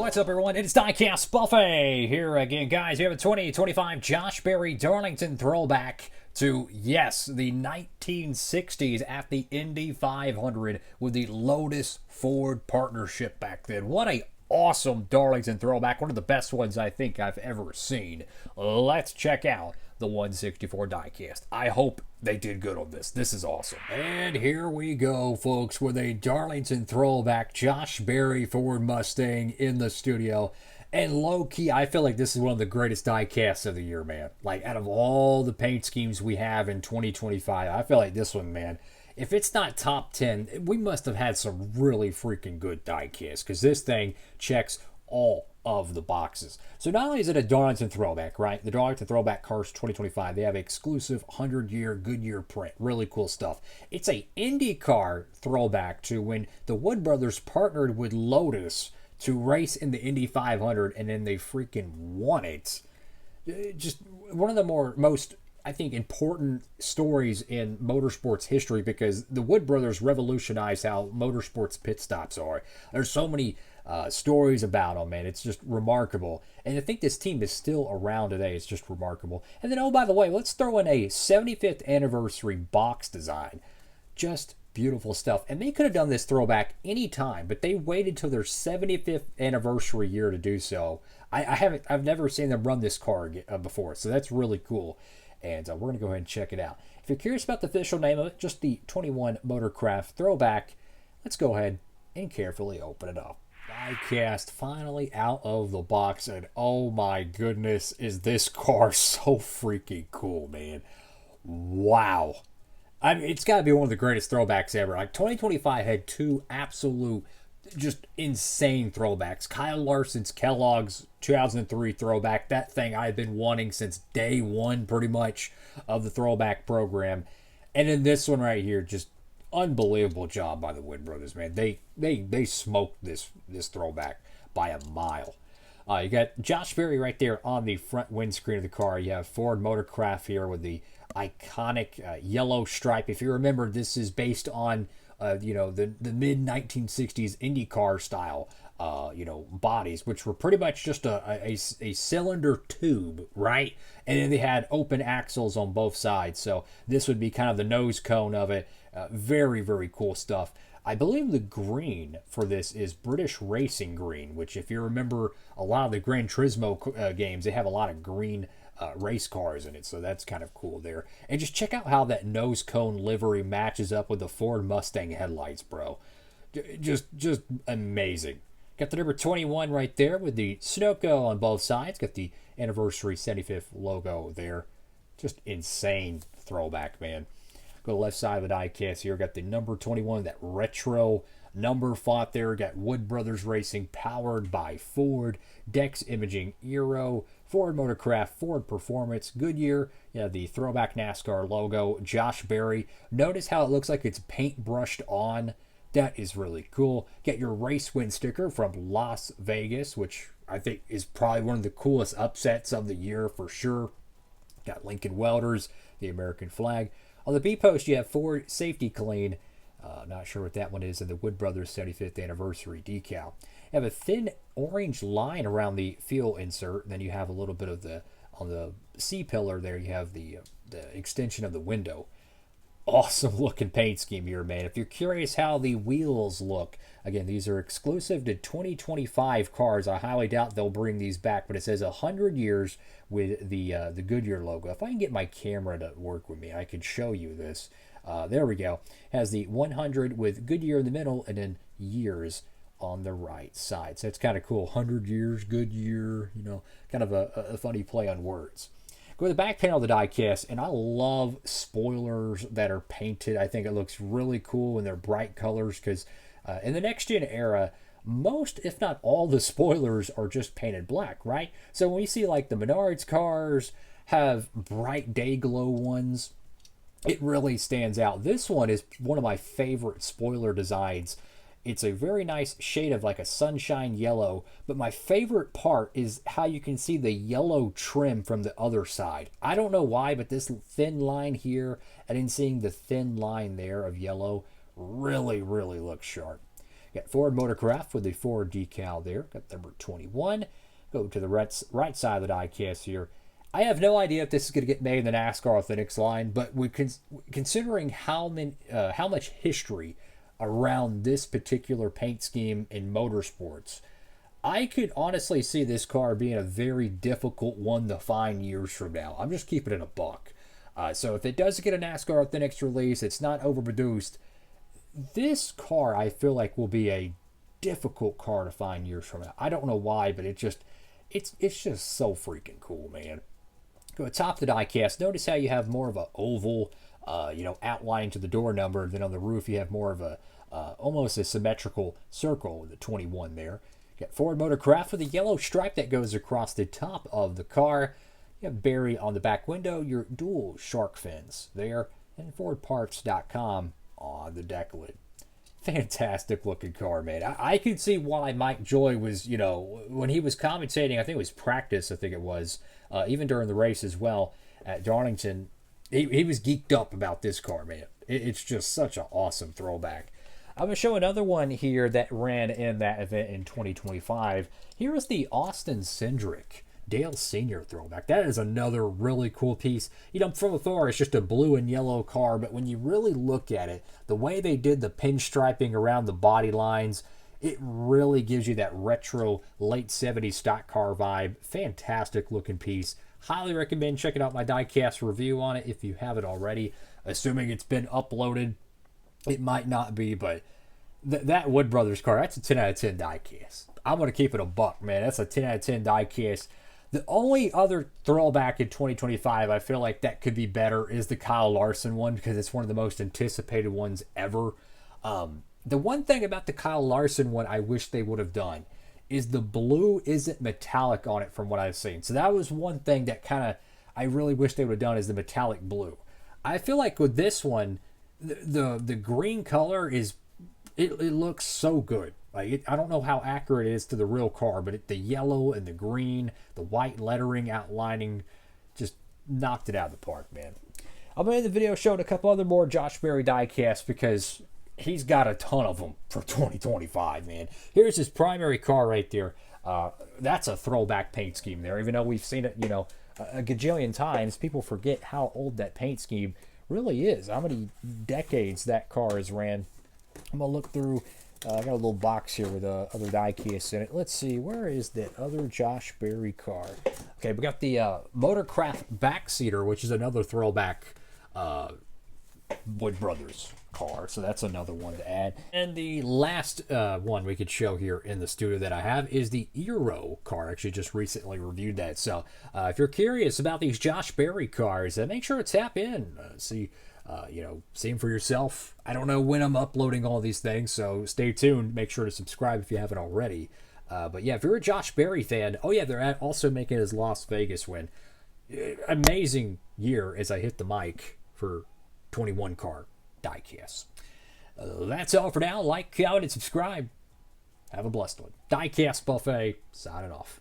What's up, everyone? It's Diecastbuffet here again, guys. We have a 2025 Josh Berry Darlington throwback to, yes, the 1960s at the Indy 500 with the Lotus Ford partnership back then. What a awesome Darlington throwback. One of the best ones I think I've ever seen. Let's check out the 164 diecast. I hope they did good on this. This is awesome. And here we go, folks, with a Darlington throwback Josh Berry Ford Mustang in the studio. And low-key, I feel like this is one of the greatest diecasts of the year, man. Like, out of all the paint schemes we have in 2025, I feel like this one, man, if it's not top 10, we must have had some really freaking good diecasts, because this thing checks all of the boxes. So not only is it a Darlington throwback, right? The Darlington Throwback Cars 2025, they have exclusive 100-year Goodyear print. Really cool stuff. It's a IndyCar throwback to when the Wood Brothers partnered with Lotus to race in the Indy 500, and then they freaking won it. Just one of the most, I think, important stories in motorsports history, because the Wood Brothers revolutionized how motorsports pit stops are. There's so many stories about them, man. It's just remarkable. And I think this team is still around today. It's just remarkable. And then, oh, by the way, let's throw in a 75th anniversary box design. Just beautiful stuff. And they could have done this throwback anytime, but they waited till their 75th anniversary year to do so. I've never seen them run this car before, so that's really cool. And we're going to go ahead and check it out. If you're curious about the official name of it, just the 21 Motorcraft throwback, let's go ahead and carefully open it up. Diecast finally out of the box, and oh my goodness, is this car so freaking cool, man. Wow. I mean, it's got to be one of the greatest throwbacks ever. Like, 2025 had two absolute, just insane throwbacks. Kyle Larson's Kellogg's 2003 throwback. That thing I've been wanting since day one, pretty much, of the throwback program. And then this one right here, just unbelievable job by the Wood Brothers, man. They smoked this throwback by a mile. You got Josh Berry right there on the front windscreen of the car. You have Ford Motorcraft here with the iconic yellow stripe. If you remember, this is based on the mid 1960s IndyCar style bodies, which were pretty much just a cylinder tube, right? And then they had open axles on both sides. So this would be kind of the nose cone of it. Very, very cool stuff. I believe the green for this is British Racing Green, which, if you remember a lot of the Gran Turismo games, they have a lot of green race cars in it, so that's kind of cool there. And just check out how that nose cone livery matches up with the Ford Mustang headlights, bro. Just amazing. Got the number 21 right there with the Sunoco on both sides. Got the anniversary 75th logo there. Just insane throwback, man. Go to the left side of the diecast here. Got the number 21, that retro number font there. Got Wood Brothers Racing, powered by Ford. Dex Imaging, Eero, Ford Motorcraft, Ford Performance, Goodyear. You have the throwback NASCAR logo, Josh Berry. Notice how it looks like it's paint brushed on. That is really cool. Get your race win sticker from Las Vegas, which I think is probably one of the coolest upsets of the year for sure. Got Lincoln Welders, the American flag. On the B post, you have Ford Safety Clean. Not sure what that one is. And the Wood Brothers 75th anniversary decal. You have a thin orange line around the fuel insert. And then you have a little bit of on the C pillar there, you have the extension of the window. Awesome looking paint scheme here, man. If you're curious how the wheels look, again, these are exclusive to 2025 cars. I highly doubt they'll bring these back, but it says 100 years with the Goodyear logo. If I can get my camera to work with me, I can show you this. There we go. Has the 100 with Goodyear in the middle, and then years on the right side. So it's kind of cool. 100 years, Goodyear, kind of a funny play on words. Go to the back panel of the diecast, and I love spoilers that are painted. I think it looks really cool in their bright colors, because in the next gen era, most, if not all, the spoilers are just painted black, right? So when you see like the Menards cars have bright day glow ones, it really stands out. This one is one of my favorite spoiler designs. It's a very nice shade of like a sunshine yellow, but my favorite part is how you can see the yellow trim from the other side. I don't know why, but this thin line here and then seeing the thin line there of yellow really, really looks sharp. Got Ford Motorcraft with the Ford decal there. Got number 21. Go to the right side of the diecast here. I have no idea if this is going to get made in the NASCAR Authentics line, but considering how much history around this particular paint scheme in motorsports, I could honestly see this car being a very difficult one to find years from now. I'm just keeping it a buck. So if it does get a NASCAR Authentics release, it's not overproduced. This car, I feel like, will be a difficult car to find years from now. I don't know why, but it's just so freaking cool, man. Go atop the diecast. Notice how you have more of a oval, outline to the door number. Then on the roof, you have more of a almost a symmetrical circle with the 21 there. You got Ford Motorcraft with a yellow stripe that goes across the top of the car. You have Barry on the back window. Your dual shark fins there, and FordParts.com on the deck lid. Fantastic looking car, man. I can see why Mike Joy was, when he was commentating, I think it was practice, even during the race as well at Darlington, he was geeked up about this car, man. It's just such an awesome throwback. I'm going to show another one here that ran in that event in 2025. Here is the Austin Cindric Dale Sr. throwback. That is another really cool piece. From afar, it's just a blue and yellow car, but when you really look at it, the way they did the pinstriping around the body lines, it really gives you that retro late 70s stock car vibe. Fantastic looking piece. Highly recommend checking out my diecast review on it if you haven't already. Assuming it's been uploaded, it might not be, but that Wood Brothers car, that's a 10 out of 10 diecast. I'm going to keep it a buck, man. That's a 10 out of 10 diecast. The only other throwback in 2025 I feel like that could be better is the Kyle Larson one, because it's one of the most anticipated ones ever. The one thing about the Kyle Larson one I wish they would have done is the blue isn't metallic on it from what I've seen. So that was one thing that I really wish they would have done, is the metallic blue. I feel like with this one, the green color it looks so good. I don't know how accurate it is to the real car, but the yellow and the green, the white lettering outlining, just knocked it out of the park, man. I'm going to end the video showing a couple other more Josh Berry diecasts, because he's got a ton of them for 2025, man. Here's his primary car right there. That's a throwback paint scheme there. Even though we've seen it, a gajillion times, people forget how old that paint scheme really is, how many decades that car has ran. I'm going to look through. I got a little box here with other diecasts in it. Let's see, where is that other Josh Berry car? Okay, we got the Motorcraft Backseater, which is another throwback Wood Brothers car, so that's another one to add. And the last one we could show here in the studio that I have is the Eero car. I actually just recently reviewed that. So if you're curious about these Josh Berry cars, make sure to tap in. See them for yourself. I don't know when I'm uploading all these things, so stay tuned. Make sure to subscribe if you haven't already. But yeah, if you're a Josh Berry fan, they're also making his Las Vegas win. Amazing year as I hit the mic for 21 car diecasts. That's all for now. Like, comment, and subscribe. Have a blessed one. Diecast Buffet, signing off.